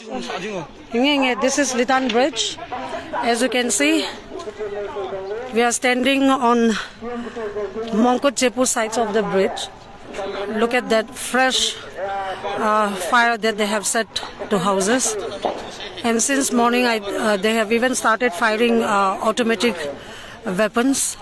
This is Litan Bridge. As you can see, we are standing on Mongkut Chepu sides of the bridge. Look at that fresh fire that they have set to houses. And since morning, they have even started firing automatic weapons.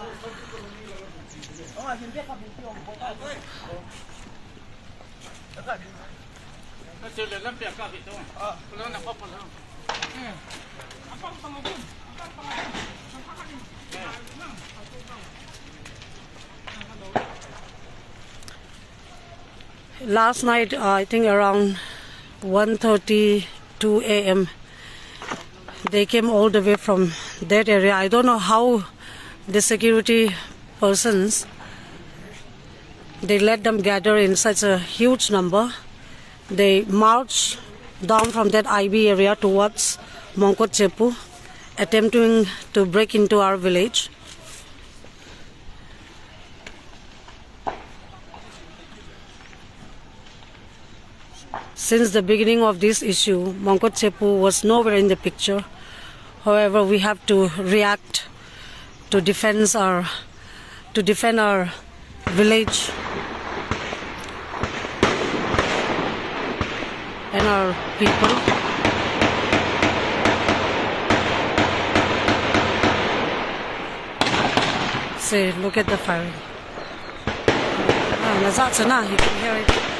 Last night, I think around 1:32 a.m., they came all the way from that area. I don't know how the security persons, they let them gather in such a huge number. They marched down from that IB area towards Mongkut Chepu, attempting to break into our village. Since the beginning of this issue, Mongkut Chepu was nowhere in the picture. However, we have to react to defend our village and our people. See, look at the firing. You can hear it.